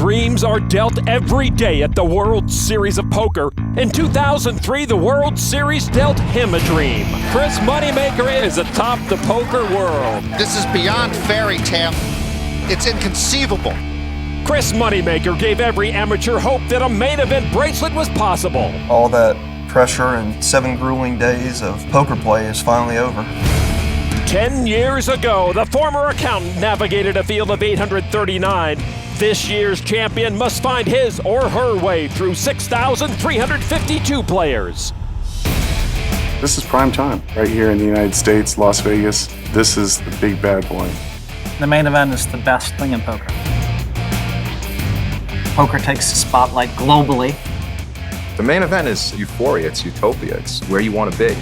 Dreams are dealt every day at the World Series of Poker. In 2003, the World Series dealt him a dream. Chris Moneymaker is atop the poker world. This is beyond fairy tale. It's inconceivable. Chris Moneymaker gave every amateur hope that a main event bracelet was possible. All that pressure and 7 grueling days of poker play is finally over. 10 years ago, the former accountant navigated a field of 839. This year's champion must find his or her way through 6,352 players. This is prime time, right here in the United States, Las Vegas. This is the big bad boy. The main event is the best thing in poker. Poker takes the spotlight globally. The main event is euphoria, it's utopia, it's where you want to be.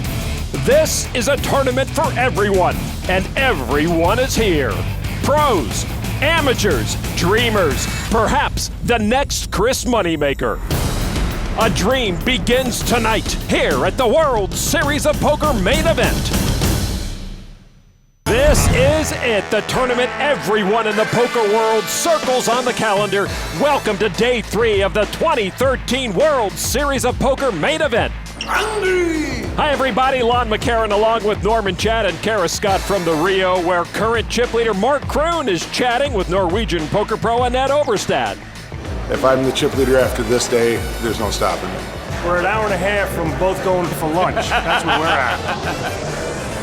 This is a tournament for everyone, and everyone is here. Pros, amateurs, dreamers, perhaps the next Chris Moneymaker. A dream begins tonight here at the World Series of Poker Main Event. This is it, the tournament everyone in the poker world circles on the calendar. Welcome to Day 3 of the 2013 World Series of Poker Main Event. Hi everybody, Lon McCarron along with Norman Chad and Kara Scott from the Rio, where current chip leader Mark Kroon is chatting with Norwegian poker pro Annette Overstad. If I'm the chip leader after this day, there's no stopping me. We're an hour and a half from both going for lunch. That's where we're at.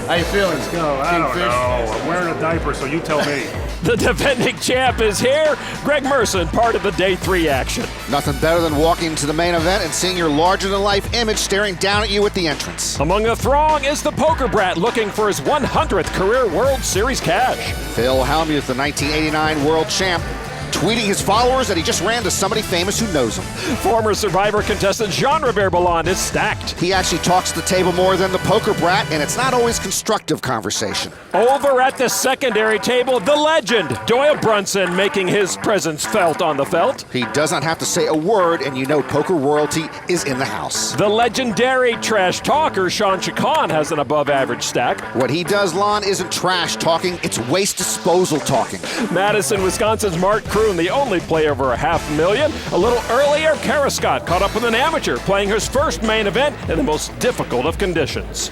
How you feeling? Let's go. I don't know. I'm wearing a diaper, so you tell me. The defending champ is here. Greg Merson, part of the Day 3 action. Nothing better than walking into the main event and seeing your larger-than-life image staring down at you at the entrance. Among the throng is the poker brat looking for his 100th career World Series cash. Phil Hellmuth, the 1989 world champ, tweeting his followers that he just ran to somebody famous who knows him. Former Survivor contestant Jean-Robert Ballon is stacked. He actually talks to the table more than the poker brat, and it's not always constructive conversation. Over at the secondary table, the legend, Doyle Brunson, making his presence felt on the felt. He does not have to say a word, and you know poker royalty is in the house. The legendary trash talker, Sean Chacon, has an above-average stack. What he does, Lon, isn't trash talking, it's waste disposal talking. Madison, Wisconsin's Mark Kroon, the only player over $500,000. A little earlier, Kara Scott caught up with an amateur, playing his first main event in the most difficult of conditions.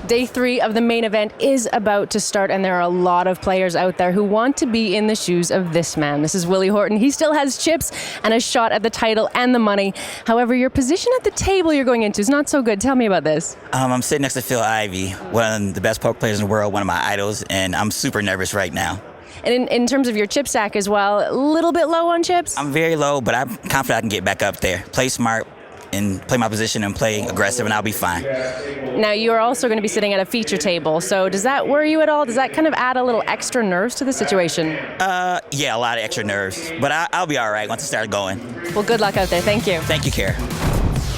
Day 3 of the main event is about to start, and there are a lot of players out there who want to be in the shoes of this man. This is Willie Horton. He still has chips and a shot at the title and the money. However, your position at the table you're going into is not so good. Tell me about this. I'm sitting next to Phil Ivey, one of the best poker players in the world, one of my idols, and I'm super nervous right now. And in terms of your chip stack as well, a little bit low on chips? I'm very low, but I'm confident I can get back up there. Play smart and play my position and play aggressive, and I'll be fine. Now, you're also going to be sitting at a feature table, so does that worry you at all? Does that kind of add a little extra nerves to the situation? Yeah, a lot of extra nerves, but I'll be all right once I start going. Well, good luck out there. Thank you. Thank you, Kara.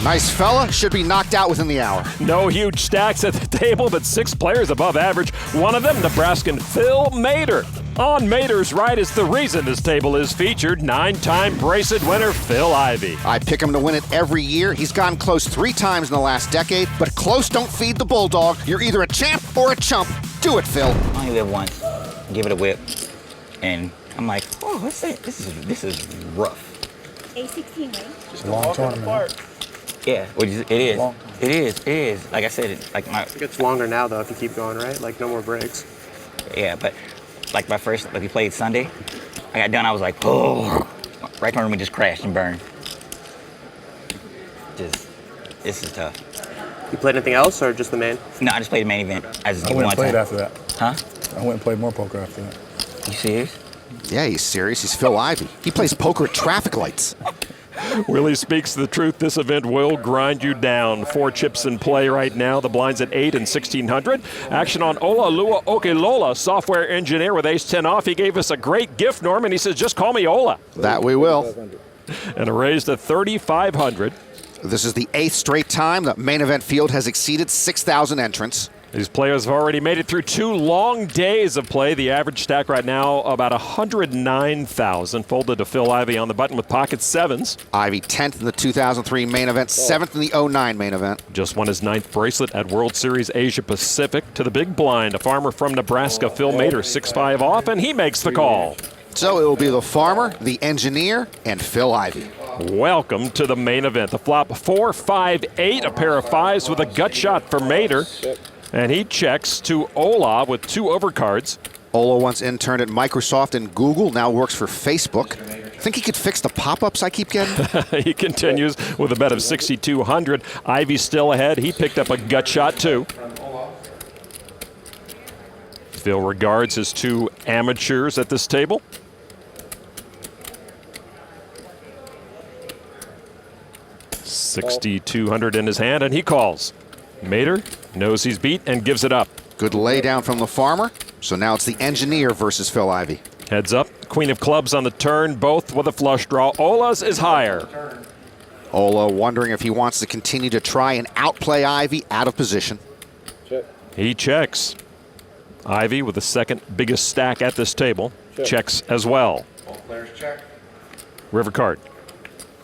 Nice fella, should be knocked out within the hour. No huge stacks at the table, but 6 players above average. One of them, Nebraskan Phil Mader. On Mader's right is the reason this table is featured, 9-time bracelet winner Phil Ivey. I pick him to win it every year. He's gone close 3 times in the last decade, but close don't feed the bulldog. You're either a champ or a chump. Do it, Phil. I only live once. Give it a whip, and I'm like, oh, what's that? This is rough. A16, right? It's a long tournament. Yeah, it is. Like I said, It gets longer now, though, if you keep going, right? Like, no more breaks. Yeah, but like we played Sunday, I got done, I was like, oh, right when we just crashed and burned. This is tough. You played anything else, or just the main? No, I just played the main event. I went and played after that. Huh? I went and played more poker after that. You serious? Yeah, he's serious. He's Phil Ivey. He plays poker at traffic lights. Willie speaks the truth. This event will grind you down. 4 chips in play right now. The blind's at 8 and 1,600. Action on Ola Lua Okelola, software engineer with ace-10 off. He gave us a great gift, Norman. He says, just call me Ola. That we will. And a raise to 3,500. This is the 8th straight time the main event field has exceeded 6,000 entrants. These players have already made it through 2 long days of play. The average stack right now about 109,000. Folded to Phil Ivey on the button with pocket 7s. Ivey 10th in the 2003 main event, 7th in the 09 main event. Just won his 9th bracelet at World Series Asia Pacific. To the big blind, a farmer from Nebraska, Phil Mader, 6-5 off, and he makes the call. So it will be the farmer, the engineer, and Phil Ivey. Welcome to the main event. The flop 4, 5, 8, a pair of fives with a gut shot for Mater. And he checks to Ola with 2 overcards. Ola once interned at Microsoft and Google, now works for Facebook. Think he could fix the pop-ups I keep getting? He continues with a bet of 6,200. Ivey's still ahead. He picked up a gut shot too. Phil regards his 2 amateurs at this table. $6,200 in his hand, and he calls. Mater knows he's beat and gives it up. Good laydown from the farmer. So now it's the engineer versus Phil Ivey. Heads up, queen of clubs on the turn, both with a flush draw. Ola's is higher. Ola wondering if he wants to continue to try and outplay Ivey out of position. He checks. Ivey with the second biggest stack at this table. Checks as well. River card.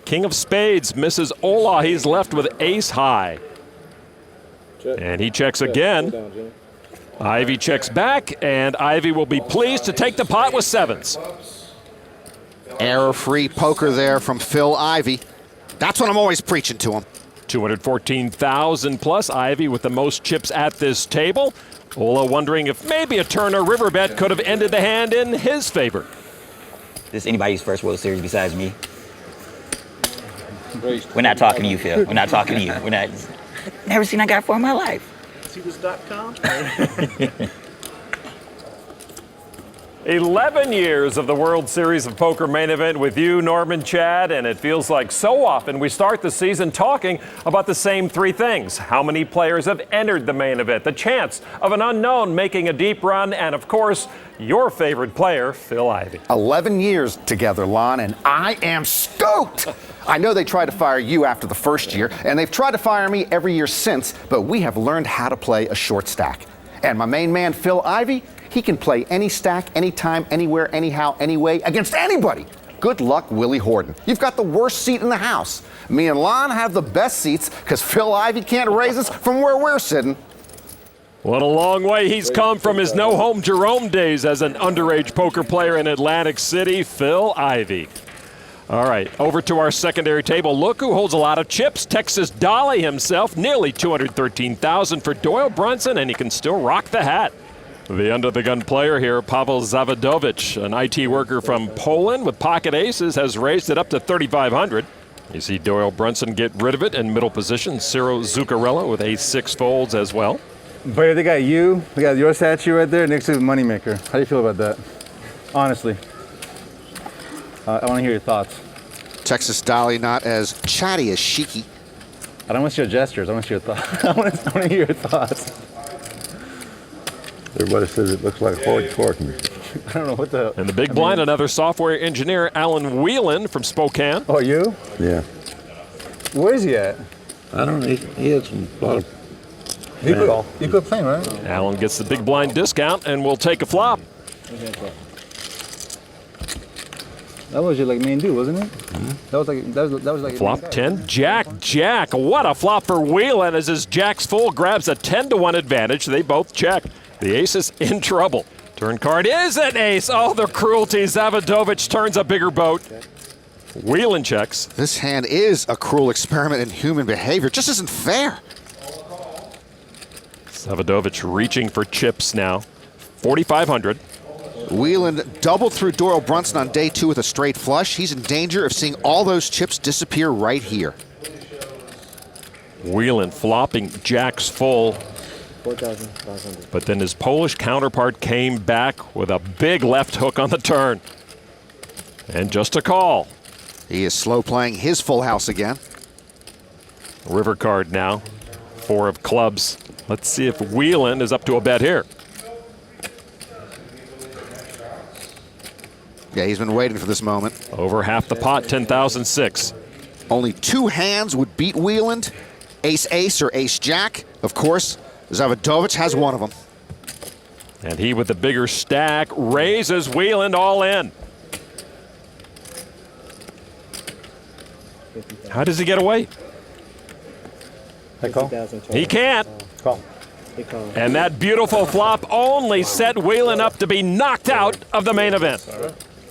King of spades misses Ola. He's left with ace high. And he checks again. Ivey checks back, and Ivey will be pleased to take the pot with 7s. Error-free poker there from Phil Ivey. That's what I'm always preaching to him. 214,000 plus. Ivey with the most chips at this table. Ola wondering if maybe a turn or river bet could have ended the hand in his favor. This is anybody's first World Series besides me. We're not talking to you, Phil. We're not talking to you. We're not. Never seen that guy before in my life. See this.com? 11 years of the World Series of Poker main event with you, Norman, Chad, and it feels like so often we start the season talking about the same 3 things. How many players have entered the main event, the chance of an unknown making a deep run, and of course, your favorite player, Phil Ivey. 11 years together, Lon, and I am stoked! I know they tried to fire you after the first year, and they've tried to fire me every year since, but we have learned how to play a short stack. And my main man, Phil Ivey, he can play any stack, anytime, anywhere, anyhow, anyway, against anybody. Good luck, Willie Horton. You've got the worst seat in the house. Me and Lon have the best seats because Phil Ivey can't raise us from where we're sitting. What a long way he's come from his no-home Jerome days as an underage poker player in Atlantic City, Phil Ivey. All right, over to our secondary table. Look who holds a lot of chips. Texas Dolly himself, nearly 213,000 for Doyle Brunson, and he can still rock the hat. The under-the-gun player here, Pavel Zawodowicz, an IT worker from Poland with pocket aces, has raised it up to 3,500. You see Doyle Brunson get rid of it in middle position. Ciro Zuccarello with ace-6 folds as well. But they got you, they got your statue right there next to the moneymaker. How do you feel about that? Honestly. I want to hear your thoughts. Texas Dolly not as chatty as Sheiky. I don't want to see your gestures. I want to see your thoughts. I want to hear your thoughts. Everybody says it looks like hard fork. I don't know what the hell. And the big blind, another software engineer, Alan Whelan from Spokane. Oh, you? Yeah. Where is he at? I don't know. He had some lot of. You quit playing, right? Alan gets the big blind discount and will take a flop. That was your main dude, wasn't it? Mm-hmm. That was like flop 10, Jack. What a flop for Whelan as his Jack's full grabs a 10-1 advantage. They both check. The ace is in trouble. Turn card is an ace. Oh, the cruelty. Zawodowicz turns a bigger boat. Whelan checks. This hand is a cruel experiment in human behavior. Just isn't fair. Zawodowicz reaching for chips now. 4,500. Whelan doubled through Doyle Brunson on day 2 with a straight flush. He's in danger of seeing all those chips disappear right here. Whelan flopping Jack's full. 4,500. But then his Polish counterpart came back with a big left hook on the turn. And just a call. He is slow playing his full house again. River card now. 4 of clubs. Let's see if Whelan is up to a bet here. Yeah, he's been waiting for this moment. Over half the pot, 10,006. Only 2 hands would beat Whelan. Ace-ace or ace-jack. Of course, Zawodowicz has one of them. And he with the bigger stack raises Whelan all in. How does he get away? I call? He can't. Call. And that beautiful flop only set Whelan up to be knocked out of the main event.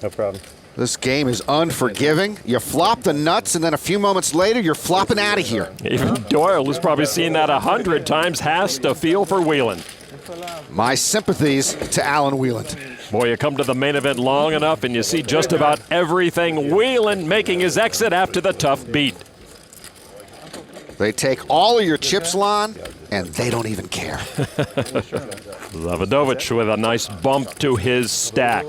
No problem. This game is unforgiving. You flop the nuts, and then a few moments later, you're flopping out of here. Even Doyle, who's probably seen that 100 times, has to feel for Wieland. My sympathies to Alan Wieland. Boy, you come to the main event long enough and you see just about everything. Wieland making his exit after the tough beat. They take all of your chips, Lon, and they don't even care. Davidovich with a nice bump to his stack.